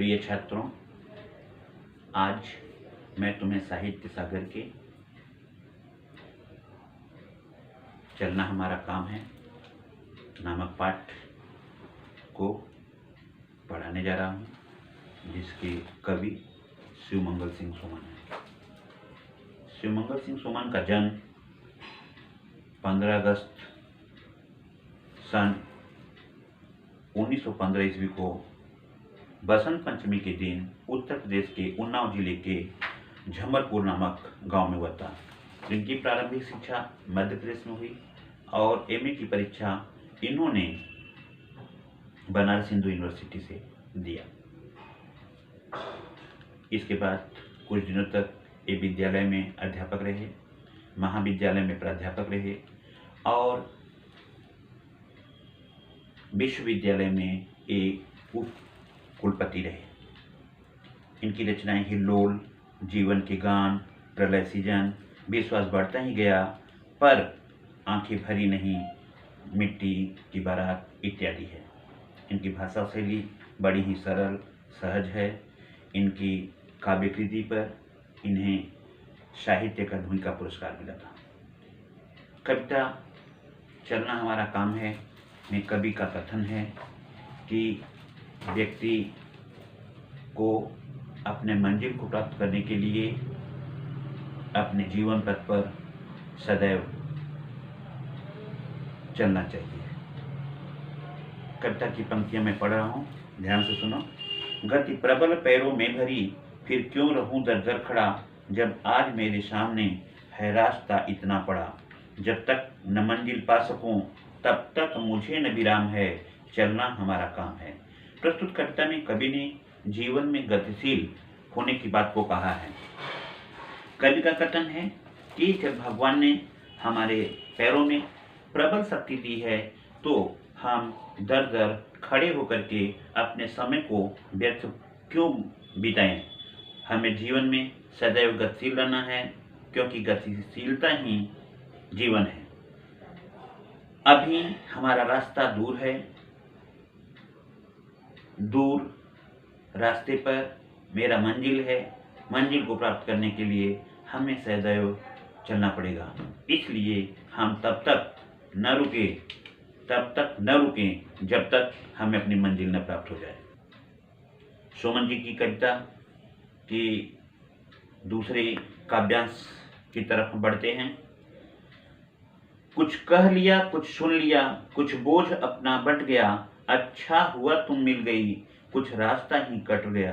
प्रिय छात्रों, आज मैं तुम्हें साहित्य सागर के चलना हमारा काम है नामक पाठ को पढ़ाने जा रहा हूँ, जिसके कवि शिवमंगल सिंह सुमन है। शिवमंगल सिंह सुमन का जन्म 15 अगस्त सन 1915 ईस्वी को बसंत पंचमी के दिन उत्तर प्रदेश के उन्नाव जिले के झमरपुर नामक गांव में हुआ था। इनकी प्रारंभिक शिक्षा मध्य प्रदेश में हुई और एमए की परीक्षा इन्होंने बनारस हिंदू यूनिवर्सिटी से दिया। इसके बाद कुछ दिनों तक ये विद्यालय में अध्यापक रहे, महाविद्यालय में प्राध्यापक रहे और विश्वविद्यालय में एक उप कुलपति रहे। इनकी रचनाएं हिल्लोल, जीवन के गान, प्रलय सीजन, विश्वास बढ़ता ही गया, पर आंखें भरी नहीं, मिट्टी की बारात इत्यादि है। इनकी भाषा शैली बड़ी ही सरल सहज है। इनकी काव्य कृति पर इन्हें साहित्य अकादमी का पुरस्कार मिला था। कविता चलना हमारा काम है में कवि का कथन है कि व्यक्ति को अपने मंजिल को प्राप्त करने के लिए अपने जीवन पथ पर सदैव चलना चाहिए। कविता की पंक्तियां मैं पढ़ रहा हूँ, ध्यान से सुनो। गति प्रबल पैरों में भरी, फिर क्यों रहूं दर दर खड़ा, जब आज मेरे सामने है रास्ता इतना पड़ा। जब तक न मंजिल पा सकूं तब तक मुझे न विराम है, चलना हमारा काम है। प्रस्तुत कविता में कवि ने जीवन में गतिशील होने की बात को कहा है। कवि का कथन है कि जब भगवान ने हमारे पैरों में प्रबल शक्ति दी है तो हम दर दर खड़े होकर के अपने समय को व्यर्थ क्यों बिताएं। हमें जीवन में सदैव गतिशील रहना है, क्योंकि गतिशीलता ही जीवन है। अभी हमारा रास्ता दूर है, दूर रास्ते पर मेरा मंजिल है। मंजिल को प्राप्त करने के लिए हमें सदैव चलना पड़ेगा। इसलिए हम तब तक न रुकें जब तक हमें अपनी मंजिल न प्राप्त हो जाए। सुमन जी की कविता की दूसरे काव्यांश की तरफ बढ़ते हैं। कुछ कह लिया, कुछ सुन लिया, कुछ बोझ अपना बट गया, अच्छा हुआ तुम मिल गई, कुछ रास्ता ही कट गया।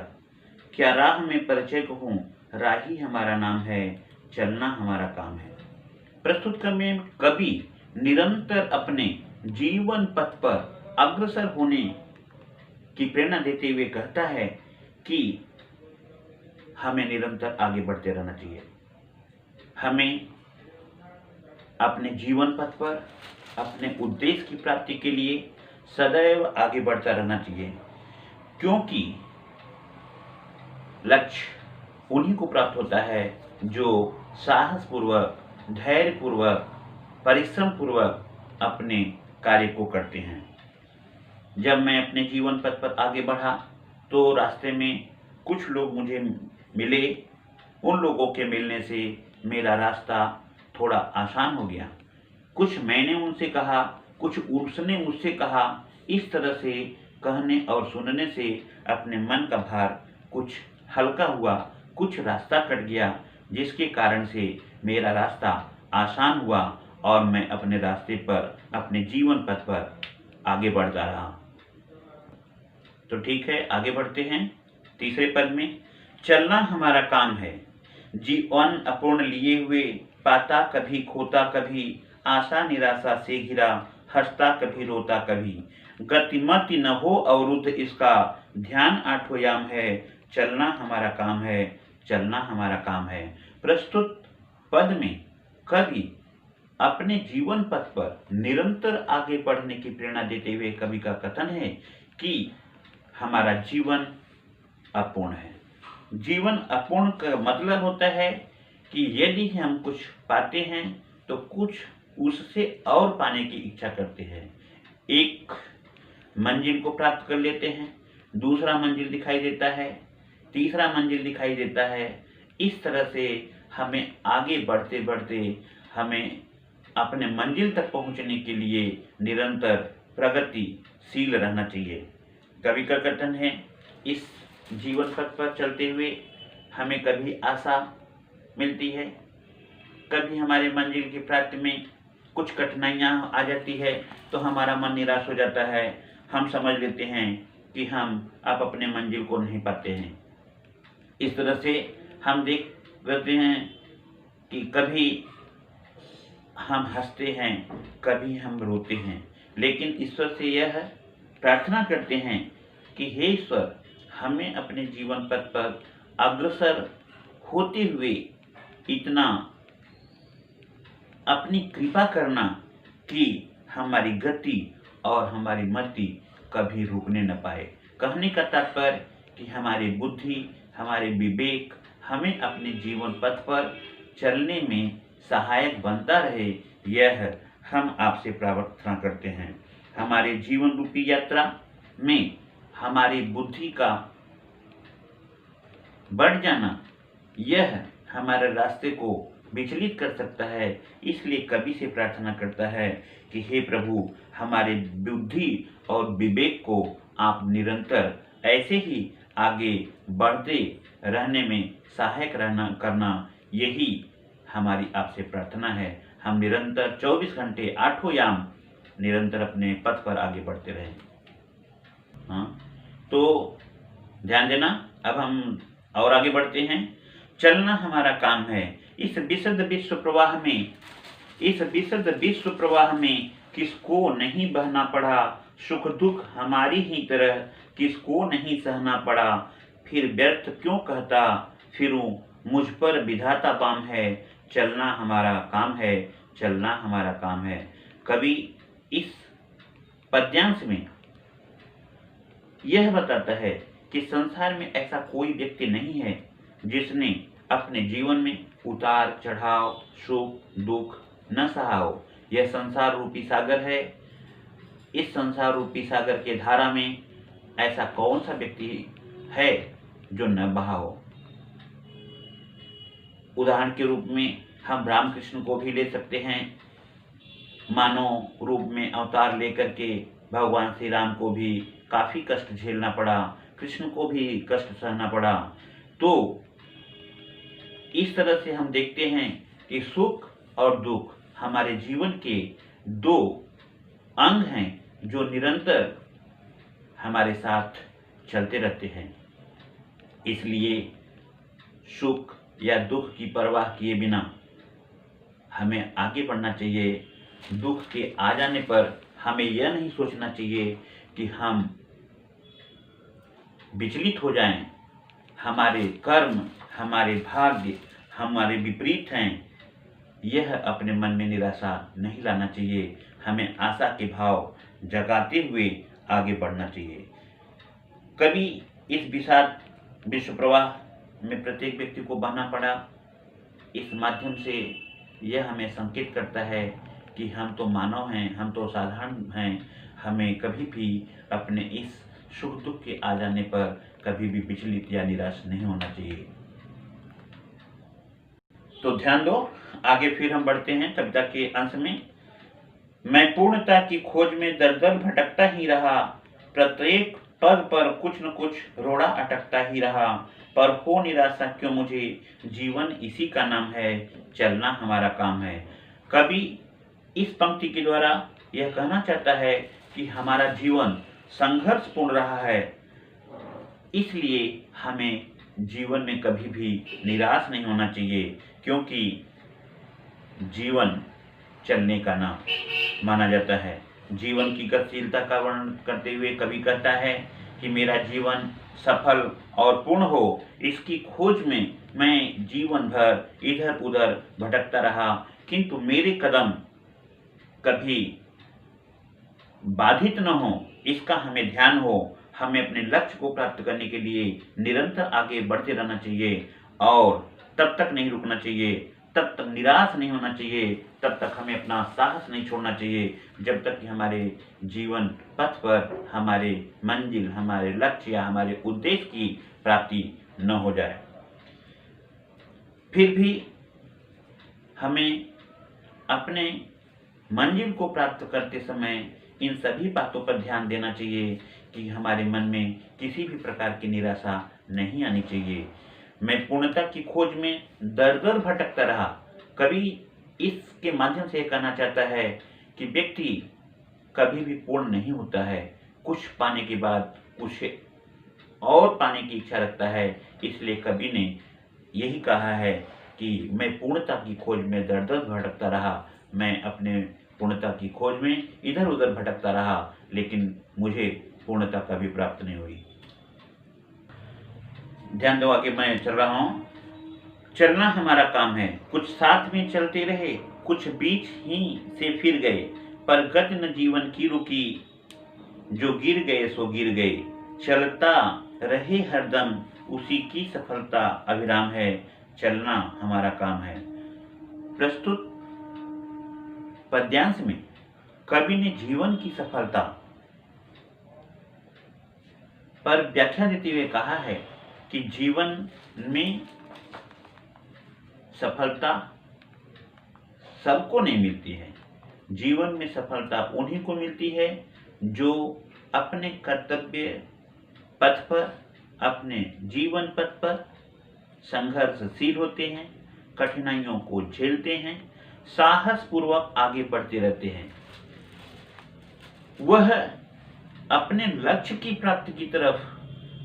क्या राह में परिचय कहूँ, राही हमारा नाम है, चलना हमारा काम है। प्रस्तुत में कवि निरंतर अपने जीवन पथ पर अग्रसर होने की प्रेरणा देते हुए कहता है कि हमें निरंतर आगे बढ़ते रहना चाहिए। हमें अपने जीवन पथ पर अपने उद्देश्य की प्राप्ति के लिए सदैव आगे बढ़ता रहना चाहिए, क्योंकि लक्ष्य उन्हीं को प्राप्त होता है जो साहस पूर्वक, धैर्य पूर्वक, परिश्रम पूर्वक अपने कार्य को करते हैं। जब मैं अपने जीवन पथ पर आगे बढ़ा तो रास्ते में कुछ लोग मुझे मिले। उन लोगों के मिलने से मेरा रास्ता थोड़ा आसान हो गया। कुछ मैंने उनसे कहा, कुछ उसने मुझसे कहा। इस तरह से कहने और सुनने से अपने मन का भार कुछ हल्का हुआ, कुछ रास्ता कट गया, जिसके कारण से मेरा रास्ता आसान हुआ और मैं अपने रास्ते पर, अपने जीवन पथ पर आगे बढ़ता रहा। तो ठीक है, आगे बढ़ते हैं। तीसरे पद में, चलना हमारा काम है, जीवन अपूर्ण लिए हुए, पाता कभी खोता कभी, आशा निराशा से घिरा, हंसता कभी रोता कभी। गतिमति न हो अवरुद्ध इसका, ध्यान आठों याम है, चलना हमारा काम है, चलना हमारा काम है। प्रस्तुत पद में कवि अपने जीवन पथ पर निरंतर आगे बढ़ने की प्रेरणा देते हुए कवि का कथन है कि हमारा जीवन अपूर्ण है। जीवन अपूर्ण का मतलब होता है कि यदि हम कुछ पाते हैं तो कुछ उससे और पाने की इच्छा करते हैं। एक मंजिल को प्राप्त कर लेते हैं, दूसरा मंजिल दिखाई देता है, तीसरा मंजिल दिखाई देता है। इस तरह से हमें आगे बढ़ते बढ़ते हमें अपने मंजिल तक पहुंचने के लिए निरंतर प्रगतिशील रहना चाहिए। कभी कठिन है, इस जीवन पथ पर चलते हुए हमें कभी आशा मिलती है, कभी हमारे मंजिल की प्राप्ति में कुछ कठिनाइयाँ आ जाती है तो हमारा मन निराश हो जाता है। हम समझ लेते हैं कि हम अब अपने मंजिल को नहीं पाते हैं। इस तरह से हम देख लेते हैं कि कभी हम हंसते हैं, कभी हम रोते हैं, लेकिन ईश्वर से यह प्रार्थना करते हैं कि हे ईश्वर, हमें अपने जीवन पथ पर अग्रसर होते हुए इतना अपनी कृपा करना कि हमारी गति और हमारी मति कभी रुकने न पाए। कहने का तात्पर्य कि हमारी बुद्धि, हमारे विवेक हमें अपने जीवन पथ पर चलने में सहायक बनता रहे, यह हम आपसे प्रार्थना करते हैं। हमारे जीवन रूपी यात्रा में हमारी बुद्धि का बढ़ जाना यह हमारे रास्ते को विचलित कर सकता है। इसलिए कवि से प्रार्थना करता है कि हे प्रभु, हमारे बुद्धि और विवेक को आप निरंतर ऐसे ही आगे बढ़ते रहने में सहायक करना, यही हमारी आपसे प्रार्थना है। हम निरंतर 24 घंटे 8 याम निरंतर अपने पथ पर आगे बढ़ते रहें। तो ध्यान देना। अब हम और आगे बढ़ते हैं। चलना हमारा काम है। इस विशुद्ध विश्व प्रवाह में किसको नहीं बहना पड़ा, सुख दुख हमारी ही तरह किसको नहीं सहना पड़ा। फिर व्यर्थ क्यों कहता फिरूं, मुझ पर विधाता बाम है। चलना हमारा काम है, चलना हमारा काम है। कवि इस पद्यांश में यह बताता है कि संसार में ऐसा कोई व्यक्ति नहीं है जिसने अपने जीवन में उतार चढ़ाव, सुख दुख न सहा हो। यह संसार रूपी सागर है। इस संसार रूपी सागर के धारा में ऐसा कौन सा व्यक्ति है जो न बहा हो। उदाहरण के रूप में हम रामकृष्ण को भी ले सकते हैं। मानव रूप में अवतार लेकर के भगवान श्री राम को भी काफी कष्ट झेलना पड़ा, कृष्ण को भी कष्ट सहना पड़ा। तो इस तरह से हम देखते हैं कि सुख और दुख हमारे जीवन के दो अंग हैं जो निरंतर हमारे साथ चलते रहते हैं। इसलिए सुख या दुख की परवाह किए बिना हमें आगे बढ़ना चाहिए। दुख के आ जाने पर हमें यह नहीं सोचना चाहिए कि हम विचलित हो जाएं, हमारे कर्म, हमारे भाग्य हमारे विपरीत हैं। यह अपने मन में निराशा नहीं लाना चाहिए। हमें आशा के भाव जगाते हुए आगे बढ़ना चाहिए। कभी इस विषाद विश्व प्रवाह में प्रत्येक व्यक्ति को बहना पड़ा। इस माध्यम से यह हमें संकेत करता है कि हम तो मानव हैं, हम तो साधारण हैं। हमें कभी भी अपने इस सुख दुख के आ जाने पर कभी भी विचलित या निराश नहीं होना चाहिए। तो ध्यान दो, आगे फिर हम बढ़ते हैं कविता के अंश में। मैं पूर्णता की खोज में दर दर भटकता ही रहा, प्रत्येक पद पर कुछ न कुछ रोड़ा अटकता ही रहा, पर हो निराशा क्यों मुझे, जीवन इसी का नाम है, चलना हमारा काम है। कवि इस पंक्ति के द्वारा यह कहना चाहता है कि हमारा जीवन संघर्षपूर्ण रहा है, इसलिए हमें जीवन में कभी भी निराश नहीं होना चाहिए, क्योंकि जीवन चलने का नाम माना जाता है। जीवन की गतिशीलता का वर्णन करते हुए कवि कहता है कि मेरा जीवन सफल और पूर्ण हो, इसकी खोज में मैं जीवन भर इधर उधर भटकता रहा, किंतु मेरे कदम कभी बाधित न हो, इसका हमें ध्यान हो। हमें अपने लक्ष्य को प्राप्त करने के लिए निरंतर आगे बढ़ते रहना चाहिए और तब तक नहीं रुकना चाहिए तब तक निराश नहीं होना चाहिए, तब तक हमें अपना साहस नहीं छोड़ना चाहिए, जब तक कि हमारे जीवन पथ पर हमारे मंजिल, हमारे लक्ष्य या हमारे उद्देश्य की प्राप्ति न हो जाए। फिर भी हमें अपने मंजिल को प्राप्त करते समय इन सभी बातों पर ध्यान देना चाहिए कि हमारे मन में किसी भी प्रकार की निराशा नहीं आनी चाहिए। मैं पूर्णता की खोज में दर-दर भटकता रहा। कवि इसके माध्यम से कहना चाहता है कि व्यक्ति कभी भी पूर्ण नहीं होता है, कुछ पाने के बाद कुछ और पाने की इच्छा रखता है। इसलिए कवि ने यही कहा है कि मैं पूर्णता की खोज में दर-दर भटकता रहा। मैं अपने पूर्णता की खोज में इधर-उधर भटकता रहा, लेकिन मुझे पूर्णता कभी प्राप्त नहीं हुई। ध्यान दो, आगे मैं चल रहा हूँ। चलना हमारा काम है, कुछ साथ में चलते रहे, कुछ बीच ही से फिर गए, पर गति न जीवन की रुकी, जो गिर गए सो गिर गए। चलता रहे हरदम, उसी की सफलता अविराम है, चलना हमारा काम है। प्रस्तुत पद्यांश में कवि ने जीवन की सफलता पर व्याख्या देते हुए कहा है कि जीवन में सफलता सबको नहीं मिलती है। जीवन में सफलता उन्हीं को मिलती है जो अपने कर्तव्य पथ पर, अपने जीवन पथ पर संघर्षशील होते हैं, कठिनाइयों को झेलते हैं, साहस पूर्वक आगे बढ़ते रहते हैं। वह अपने लक्ष्य की प्राप्ति की तरफ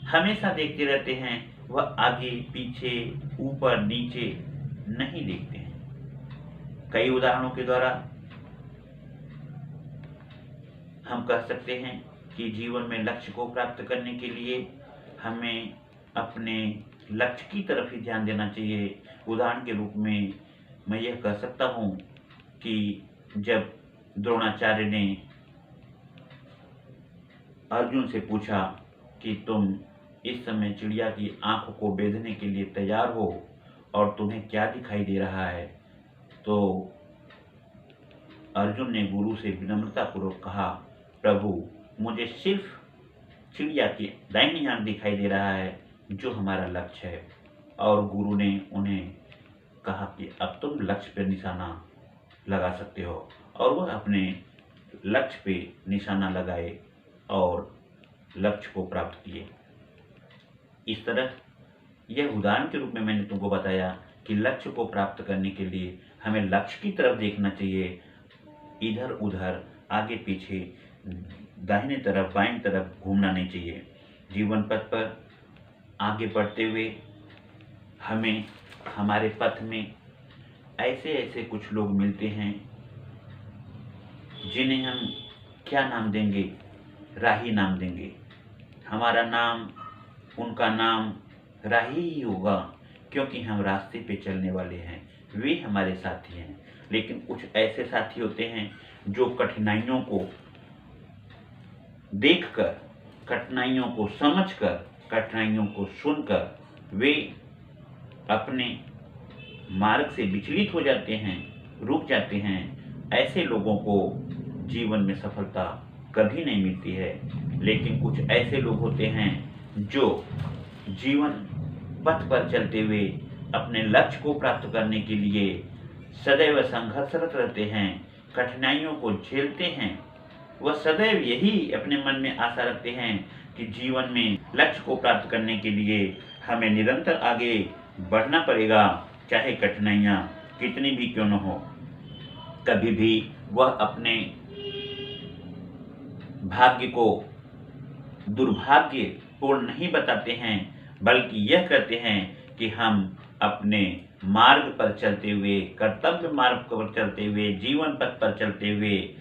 हमेशा देखते रहते हैं। वह आगे पीछे ऊपर नीचे नहीं देखते हैं। कई उदाहरणों के द्वारा हम कह सकते हैं कि जीवन में लक्ष्य को प्राप्त करने के लिए हमें अपने लक्ष्य की तरफ ही ध्यान देना चाहिए। उदाहरण के रूप में मैं यह कह सकता हूँ कि जब द्रोणाचार्य ने अर्जुन से पूछा कि तुम इस समय चिड़िया की आंखों को बेधने के लिए तैयार हो और तुम्हें क्या दिखाई दे रहा है, तो अर्जुन ने गुरु से विनम्रतापूर्वक कहा, प्रभु मुझे सिर्फ चिड़िया की दाहिनी आंख दिखाई दे रहा है जो हमारा लक्ष्य है। और गुरु ने उन्हें कहा कि अब तुम लक्ष्य पर निशाना लगा सकते हो, और वह अपने लक्ष्य पे निशाना लगाए और लक्ष्य को प्राप्त किए। इस तरह यह उदाहरण के रूप में मैंने तुमको बताया कि लक्ष्य को प्राप्त करने के लिए हमें लक्ष्य की तरफ देखना चाहिए, इधर उधर आगे पीछे दाहिने तरफ बाईं तरफ घूमना नहीं चाहिए। जीवन पथ पर आगे बढ़ते हुए हमें हमारे पथ में ऐसे ऐसे कुछ लोग मिलते हैं जिन्हें हम क्या नाम देंगे, राही नाम देंगे। हमारा नाम, उनका नाम राही ही होगा, क्योंकि हम रास्ते पे चलने वाले हैं, वे हमारे साथी हैं। लेकिन कुछ ऐसे साथी होते हैं जो कठिनाइयों को देखकर, कठिनाइयों को समझकर, कठिनाइयों को सुनकर वे अपने मार्ग से विचलित हो जाते हैं, रुक जाते हैं। ऐसे लोगों को जीवन में सफलता कभी नहीं मिलती है। लेकिन कुछ ऐसे लोग होते हैं जो जीवन पथ पर चलते हुए अपने लक्ष्य को प्राप्त करने के लिए सदैव संघर्षरत रहते हैं, कठिनाइयों को झेलते हैं। वह सदैव यही अपने मन में आशा रखते हैं कि जीवन में लक्ष्य को प्राप्त करने के लिए हमें निरंतर आगे बढ़ना पड़ेगा, चाहे कठिनाइयाँ कितनी भी क्यों न हो। कभी भी वह अपने भाग्य को दुर्भाग्यपूर्ण नहीं बताते हैं, बल्कि यह कहते हैं कि हम अपने मार्ग पर चलते हुए, कर्तव्य मार्ग पर चलते हुए, जीवन पथ पर चलते हुए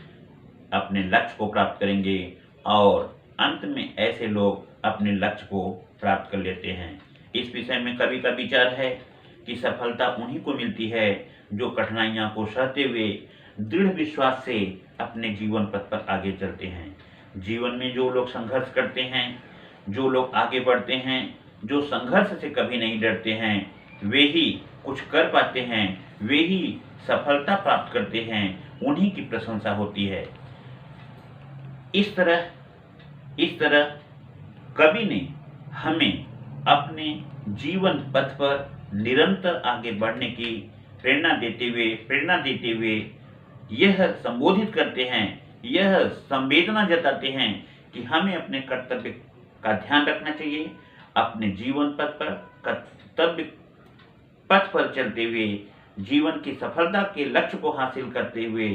अपने लक्ष्य को प्राप्त करेंगे। और अंत में ऐसे लोग अपने लक्ष्य को प्राप्त कर लेते हैं। इस विषय में कवि का विचार है कि सफलता उन्हीं को मिलती है जो कठिनाइयां को सहते हुए दृढ़ विश्वास से अपने जीवन पथ पर आगे चलते हैं। जीवन में जो लोग संघर्ष करते हैं, जो लोग आगे बढ़ते हैं, जो संघर्ष से कभी नहीं डरते हैं, वे ही कुछ कर पाते हैं वे ही सफलता प्राप्त करते हैं, उन्हीं की प्रशंसा होती है। इस तरह कवि ने हमें अपने जीवन पथ पर निरंतर आगे बढ़ने की प्रेरणा देते हुए यह संबोधित करते हैं, यह संवेदना जताते हैं कि हमें अपने कर्तव्य का ध्यान रखना चाहिए। अपने जीवन पथ पर कर्तव्य पथ पर चलते हुए जीवन की सफलता के लक्ष्य को हासिल करते हुए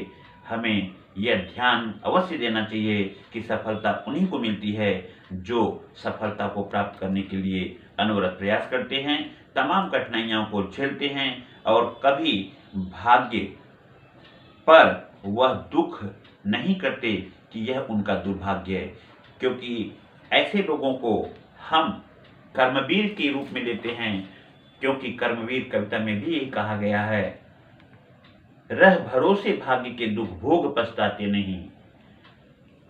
हमें यह ध्यान अवश्य देना चाहिए कि सफलता उन्हीं को मिलती है जो सफलता को प्राप्त करने के लिए अनवरत प्रयास करते हैं, तमाम कठिनाइयों को झेलते हैं और कभी भाग्य पर वह दुख नहीं करते कि यह उनका दुर्भाग्य है, क्योंकि ऐसे लोगों को हम कर्मवीर के रूप में लेते हैं, क्योंकि कर्मवीर कविता में भी यही कहा गया है, रह भरोसे भाग्य के दुख भोग पछताते नहीं।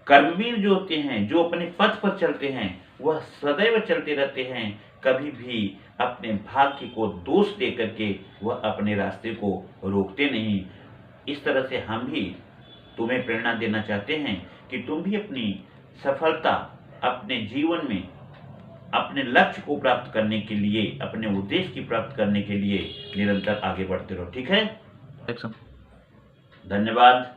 कर्मवीर जो होते हैं, जो अपने पथ पर चलते हैं, वह सदैव चलते रहते हैं, कभी भी अपने भाग्य को दोष दे करके वह अपने रास्ते को रोकते नहीं। इस तरह से हम भी तुम्हें प्रेरणा देना चाहते हैं कि तुम भी अपनी सफलता अपने जीवन में अपने लक्ष्य को प्राप्त करने के लिए, अपने उद्देश्य की प्राप्त करने के लिए निरंतर आगे बढ़ते रहो। ठीक है, धन्यवाद।